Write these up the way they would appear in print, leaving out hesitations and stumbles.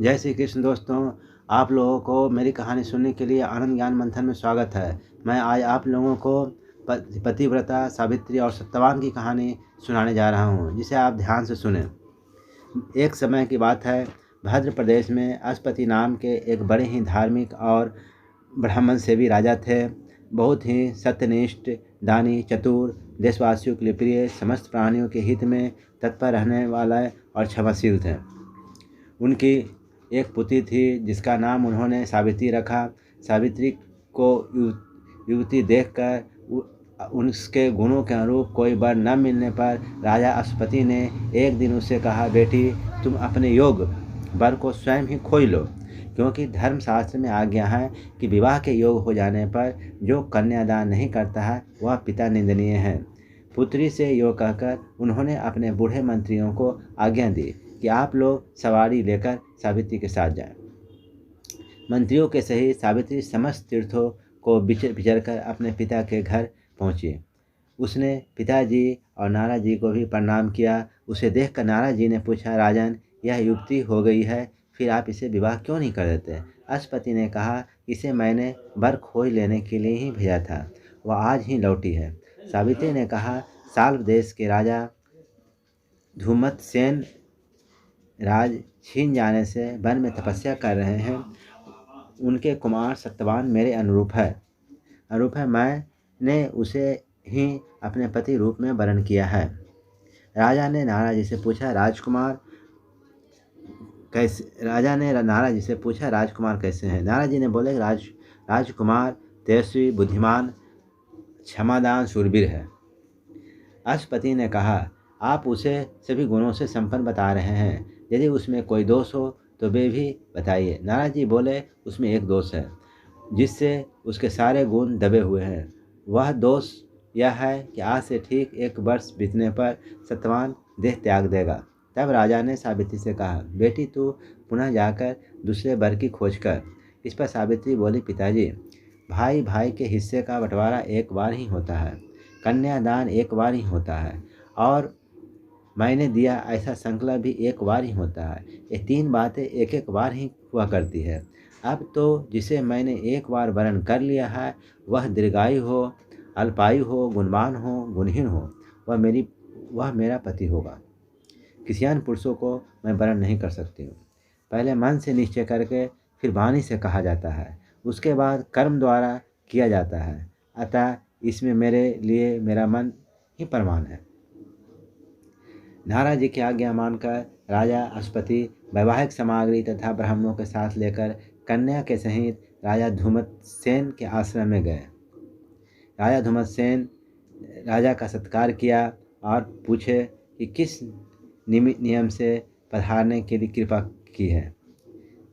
जय श्री कृष्ण दोस्तों। आप लोगों को मेरी कहानी सुनने के लिए आनंद ज्ञान मंथन में स्वागत है। मैं आज आप लोगों को पतिव्रता सावित्री और सत्यवान की कहानी सुनाने जा रहा हूँ, जिसे आप ध्यान से सुनें। एक समय की बात है, भद्र प्रदेश में अश्वपति नाम के एक बड़े ही धार्मिक और ब्राह्मण सेवी राजा थे। बहुत ही सत्यनिष्ठ, दानी, चतुर, देशवासियों के लिए प्रिय, समस्त प्राणियों के हित में तत्पर रहने वाला और क्षमाशील थे। उनकी एक पुत्री थी जिसका नाम उन्होंने सावित्री रखा। सावित्री को युवती देखकर उसके गुणों के अनुरूप कोई वर न मिलने पर राजा अश्वपति ने एक दिन उससे कहा, बेटी, तुम अपने योग वर को स्वयं ही खोज लो, क्योंकि धर्मशास्त्र में आज्ञा है कि विवाह के योग हो जाने पर जो कन्यादान नहीं करता है वह पिता निंदनीय है। पुत्री से यो कहकर उन्होंने अपने बूढ़े मंत्रियों को आज्ञा दी कि आप लोग सवारी लेकर सावित्री के साथ जाएं। मंत्रियों के सहित सावित्री समस्त तीर्थों को विचर कर अपने पिता के घर पहुंची। उसने पिताजी और नारद जी को भी प्रणाम किया। उसे देखकर नारद जी ने पूछा, राजन, यह युवती हो गई है, फिर आप इसे विवाह क्यों नहीं कर देते? अश्वपति ने कहा, इसे मैंने वर खोज लेने के लिए ही भेजा था, वह आज ही लौटी है। सावित्री ने कहा, साल्व देश के राजा धूमत्सेन राज छीन जाने से वन में तपस्या कर रहे हैं। उनके कुमार सत्यवान मेरे अनुरूप है। मैंने उसे ही अपने पति रूप में वरण किया है। राजा ने नारद जी से पूछा, राजकुमार कैसे हैं? नारद जी ने बोले, राजकुमार तेजस्वी, बुद्धिमान, क्षमादान, शूरवीर है। अश्वपति ने कहा, आप उसे सभी गुणों से संपन्न बता रहे हैं, यदि उसमें कोई दोष हो तो वे भी बताइए। नारद जी बोले, उसमें एक दोष है जिससे उसके सारे गुण दबे हुए हैं। वह दोष यह है कि आज से ठीक 1 वर्ष बीतने पर सत्यवान देह त्याग देगा। तब राजा ने सावित्री से कहा, बेटी, तू पुनः जाकर दूसरे वर की खोज कर। इस पर सावित्री बोली, पिताजी, भाई भाई के हिस्से का बंटवारा एक बार ही होता है, कन्यादान एक बार ही होता है, और मैंने दिया ऐसा संकल्प भी एक बार ही होता है। ये 3 बातें एक एक बार ही हुआ करती है। अब तो जिसे मैंने एक बार वरण कर लिया है वह दीर्घायु हो, अल्पायु हो, गुणवान हो, गुणहीन हो, वह मेरा पति होगा। किसी अन्य पुरुषों को मैं वरण नहीं कर सकती हूँ। पहले मन से निश्चय करके फिर वाणी से कहा जाता है, उसके बाद कर्म द्वारा किया जाता है। अतः इसमें मेरे लिए मेरा मन ही प्रमाण है। नारद जी की आज्ञा मानकर राजा अश्वपति वैवाहिक सामग्री तथा ब्राह्मणों के साथ लेकर कन्या के सहित राजा धूमत्सेन के आश्रम में गए। राजा धूमत्सेन राजा का सत्कार किया और पूछे कि किस नियम से पधारने के लिए कृपा की है।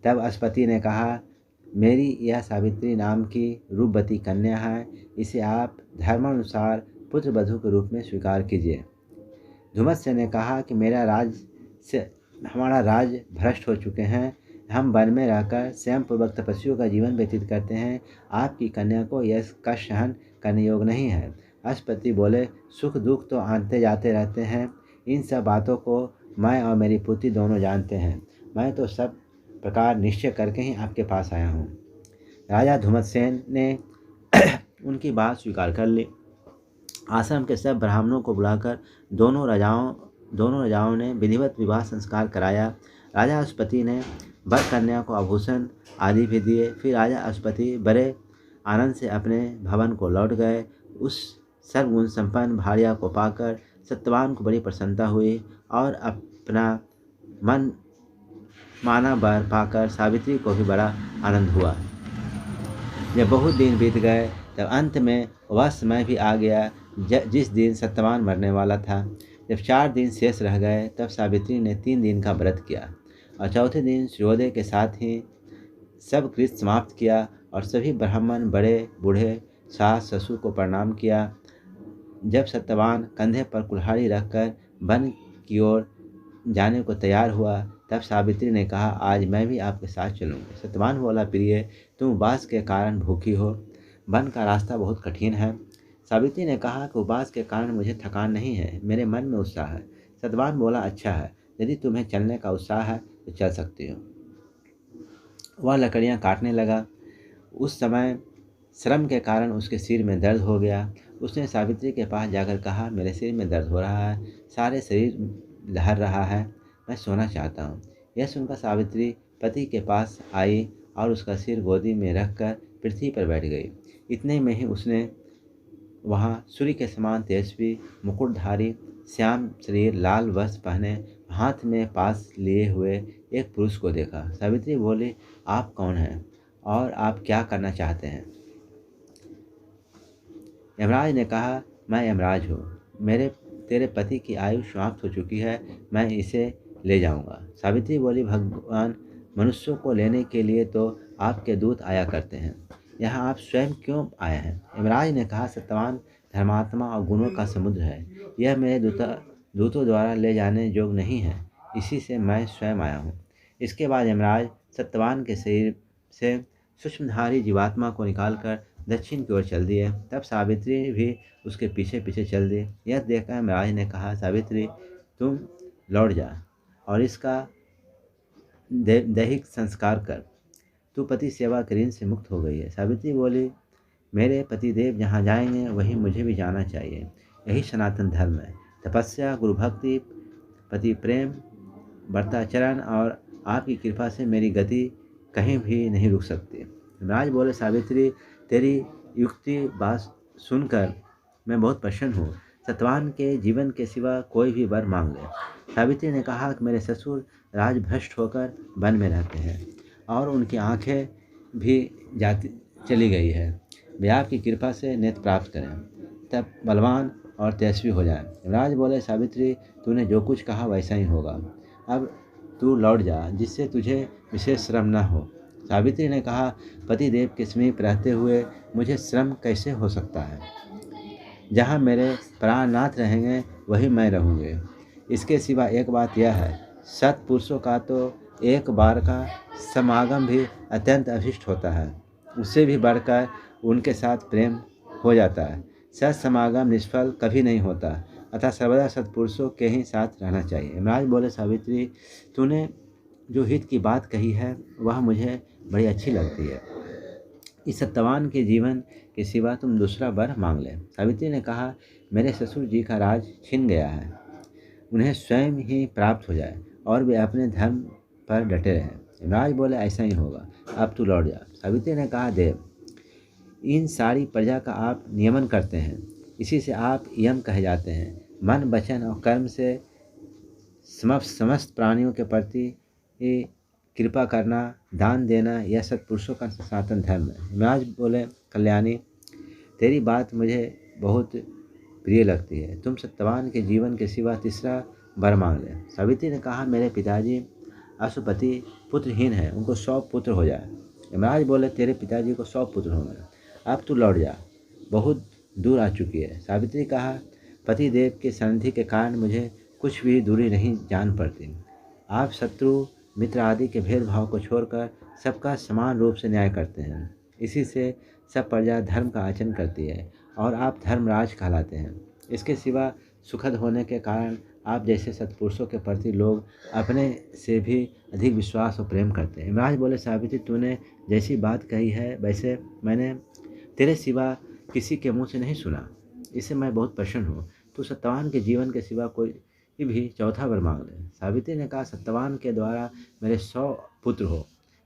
तब अश्वपति ने कहा, मेरी यह सावित्री नाम की रूपवती कन्या है, इसे आप धर्मानुसार पुत्र वधू के रूप में स्वीकार कीजिए। धूमत्सेन ने कहा कि हमारा राज भ्रष्ट हो चुके हैं। हम वन में रहकर स्वयं पूर्वक तपस्वियों का जीवन व्यतीत करते हैं। आपकी कन्या को यह कष्ट सहन करने योग्य नहीं है। अश्वपति बोले, सुख दुख तो आते जाते रहते हैं, इन सब बातों को मैं और मेरी पुत्री दोनों जानते हैं। मैं तो सब प्रकार निश्चय करके ही आपके पास आया हूँ। राजा धूमत्सेन ने उनकी बात स्वीकार कर ली। आश्रम के सब ब्राह्मणों को बुलाकर दोनों राजाओं ने विधिवत विवाह संस्कार कराया। राजा अश्वपति ने वर कन्या को आभूषण आदि भी दिए। फिर राजा अश्वपति बड़े आनंद से अपने भवन को लौट गए। उस सर्वगुण संपन्न भार्या को पाकर सत्यवान को बड़ी प्रसन्नता हुई और अपना मन माना वर पाकर सावित्री को भी बड़ा आनंद हुआ। जब बहुत दिन बीत गए तब अंत में वह समय भी आ गया जिस दिन सत्यवान मरने वाला था। जब 4 दिन शेष रह गए तब सावित्री ने 3 दिन का व्रत किया और चौथे दिन सूर्योदय के साथ ही सब कृत्य समाप्त किया और सभी ब्राह्मण, बड़े बूढ़े, सास ससुर को प्रणाम किया। जब सत्यवान कंधे पर कुल्हाड़ी रखकर वन की ओर जाने को तैयार हुआ तब सावित्री ने कहा, आज मैं भी आपके साथ चलूँगी। सत्यवान बोला, प्रिय, तुम उपवास के कारण भूखी हो, वन का रास्ता बहुत कठिन है। सावित्री ने कहा कि उपवास के कारण मुझे थकान नहीं है, मेरे मन में उत्साह है। सत्यवान बोला, अच्छा है, यदि तुम्हें चलने का उत्साह है तो चल सकती हो। वह लकड़ियाँ काटने लगा। उस समय श्रम के कारण उसके सिर में दर्द हो गया। उसने सावित्री के पास जाकर कहा, मेरे सिर में दर्द हो रहा है, सारे शरीर लहर रहा है, मैं सोना चाहता हूँ। यह सुनकर सावित्री पति के पास आई और उसका सिर गोदी में रखकर पृथ्वी पर बैठ गई। इतने में ही उसने वहाँ सूर्य के समान तेजस्वी मुकुटधारी श्याम शरीर लाल वस्त्र पहने हाथ में पास लिए हुए एक पुरुष को देखा। सावित्री बोली, आप कौन हैं और आप क्या करना चाहते हैं? यमराज ने कहा, मैं यमराज हूँ, मेरे तेरे पति की आयु समाप्त हो चुकी है, मैं इसे ले जाऊँगा। सावित्री बोली, भगवान, मनुष्यों को लेने के लिए तो आपके दूत आया करते हैं, यहाँ आप स्वयं क्यों आए हैं? यमराज ने कहा, सत्यवान धर्मात्मा और गुणों का समुद्र है, यह मेरे दूतों द्वारा ले जाने योग्य नहीं है, इसी से मैं स्वयं आया हूँ। इसके बाद यमराज सत्यवान के शरीर से सूक्ष्मधारी जीवात्मा को निकालकर दक्षिण की ओर चल दिए। तब सावित्री भी उसके पीछे पीछे चल दी। यह देखकर यमराज ने कहा, सावित्री, तुम लौट जा और इसका दैहिक संस्कार कर, तू पति सेवा के ऋण से मुक्त हो गई है। सावित्री बोली, मेरे पतिदेव जहाँ जाएंगे वहीं मुझे भी जाना चाहिए, यही सनातन धर्म है। तपस्या, गुरु भक्ति, पति प्रेम, व्रताचरण और आपकी कृपा से मेरी गति कहीं भी नहीं रुक सकती। यमराज बोले, सावित्री, तेरी युक्ति बात सुनकर मैं बहुत प्रसन्न हूँ, सतवान के जीवन के सिवा कोई भी वर मांग ले। सावित्री ने कहा कि मेरे ससुर राजभ्रष्ट होकर वन में रहते हैं और उनकी आंखें भी जाती चली गई है, वे आपकी कृपा से नेत्र प्राप्त करें, तब बलवान और तेजस्वी हो जाए। यमराज बोले, सावित्री, तूने जो कुछ कहा वैसा ही होगा, अब तू लौट जा, जिससे तुझे विशेष श्रम न हो। सावित्री ने कहा, पतिदेव के समीप रहते हुए मुझे श्रम कैसे हो सकता है? जहाँ मेरे प्राणनाथ रहेंगे वहीं मैं रहूँगी। इसके सिवा एक बात यह है, सत्पुरुषों का तो एक बार का समागम भी अत्यंत अभिष्ट होता है, उससे भी बढ़कर उनके साथ प्रेम हो जाता है। सत्समागम निष्फल कभी नहीं होता, अतः सर्वदा सत्पुरुषों के ही साथ रहना चाहिए। यमराज बोले, सावित्री, तूने जो हित की बात कही है वह मुझे बड़ी अच्छी लगती है, इस सत्यवान के जीवन के सिवा तुम दूसरा वर मांग ले। सावित्री ने कहा, मेरे ससुर जी का राज छिन गया है, उन्हें स्वयं ही प्राप्त हो जाए और वे अपने धर्म पर डटे रहें। यमराज बोले, ऐसा ही होगा, अब तू लौट जा। सावित्री ने कहा, देव, इन सारी प्रजा का आप नियमन करते हैं, इसी से आप यम कहे जाते हैं। मन, वचन और कर्म से समस्त प्राणियों के प्रति कृपा करना, दान देना, यह सत्पुरुषों का सनातन धर्म है। यमराज बोले, कल्याणी, तेरी बात मुझे बहुत प्रिय लगती है, तुम सत्यवान के जीवन के सिवा तीसरा वर मांग ले। सावित्री ने कहा, मेरे पिताजी अशुपति पुत्रहीन हैं, उनको 100 पुत्र हो जाए। यमराज बोले, तेरे पिताजी को 100 पुत्र होंगे, अब तू लौट जा, बहुत दूर आ चुकी है। सावित्री कहा, पतिदेव के सन्निधि के कारण मुझे कुछ भी दूरी नहीं जान पड़ती, आप शत्रु मित्र आदि के भेदभाव को छोड़कर सबका समान रूप से न्याय करते हैं, इसी से सब प्रजा धर्म का आचरण करती है और आप धर्मराज कहलाते हैं। इसके सिवा सुखद होने के कारण आप जैसे सत्पुरुषों के प्रति लोग अपने से भी अधिक विश्वास और प्रेम करते हैं। यमराज बोले, सावित्री, तूने जैसी बात कही है वैसे मैंने तेरे सिवा किसी के मुँह से नहीं सुना, इससे मैं बहुत प्रसन्न हूँ। तू सत्यवान के जीवन के सिवा कोई भी चौथा वर मांग ले। सावित्री ने कहा, सत्यवान के द्वारा मेरे 100 पुत्र हो।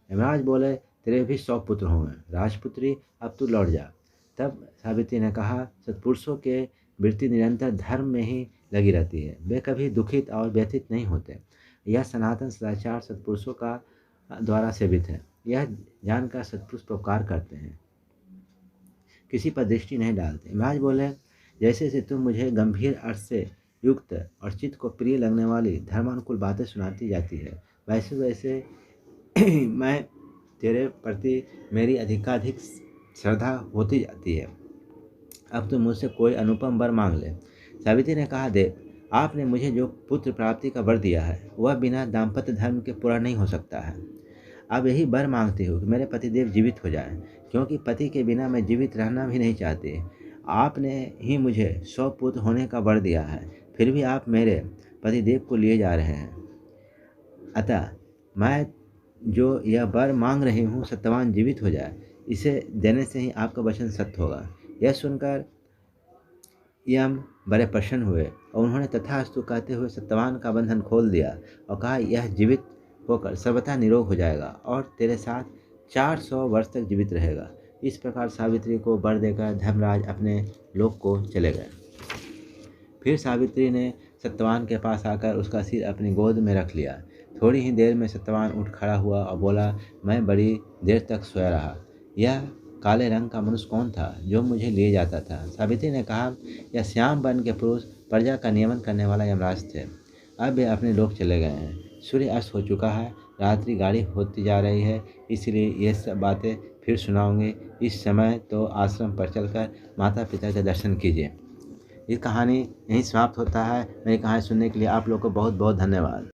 यमराज बोले, तेरे भी 100 पुत्र होंगे। राजपुत्री, अब तू लौट जा। तब सावित्री ने कहा, सत्पुरुषों के वृत्ति निरंतर धर्म में ही लगी रहती है, वे कभी दुखित और व्यथित नहीं होते। यह सनातन सदाचार सत्पुरुषों का द्वारा सेवित है, यह जानकर सत्पुरुष परोपकार करते हैं, किसी पर दृष्टि नहीं डालते। यमराज बोले, जैसे से तुम मुझे गंभीर अर्थ से युक्त और चित्त को प्रिय लगने वाली धर्मानुकूल बातें सुनाती जाती है, वैसे वैसे मैं तेरे प्रति मेरी अधिकाधिक श्रद्धा होती जाती है। अब तो मुझसे कोई अनुपम वर मांग ले। सावित्री ने कहा, देव, आपने मुझे जो पुत्र प्राप्ति का वर दिया है वह बिना दाम्पत्य धर्म के पूरा नहीं हो सकता है। अब यही वर मांगती हूँ कि मेरे पतिदेव जीवित हो जाएं, क्योंकि पति के बिना मैं जीवित रहना भी नहीं चाहती। आपने ही मुझे 100 पुत्र होने का वर दिया है, फिर भी आप मेरे पतिदेव को लिए जा रहे हैं, अतः मैं जो यह वर मांग रही हूँ सत्यवान जीवित हो जाए, इसे देने से ही आपका वचन सत्य होगा। यह सुनकर यम बड़े प्रसन्न हुए और उन्होंने तथास्तु कहते हुए सत्यवान का बंधन खोल दिया और कहा, यह जीवित होकर सर्वथा निरोग हो जाएगा और तेरे साथ 400 वर्ष तक जीवित रहेगा। इस प्रकार सावित्री को वर देकर धर्मराज अपने लोक को चले गए। फिर सावित्री ने सत्यवान के पास आकर उसका सिर अपनी गोद में रख लिया। थोड़ी ही देर में सत्यवान उठ खड़ा हुआ और बोला, मैं बड़ी देर तक सोया रहा। यह काले रंग का मनुष्य कौन था जो मुझे लिए जाता था? सावित्री ने कहा, यह श्याम वर्ण के पुरुष प्रजा का नियमन करने वाला यमराज थे। अब वे अपने लोक चले गए हैं। सूर्य अस्त हो चुका है, रात्रि गाढ़ी होती जा रही है, इसलिए ये सब बातें फिर सुनाऊंगे। इस समय तो आश्रम पर चलकर माता पिता के दर्शन कीजिए। ये कहानी यहीं समाप्त होता है। मेरी कहानी सुनने के लिए आप लोग को बहुत बहुत धन्यवाद।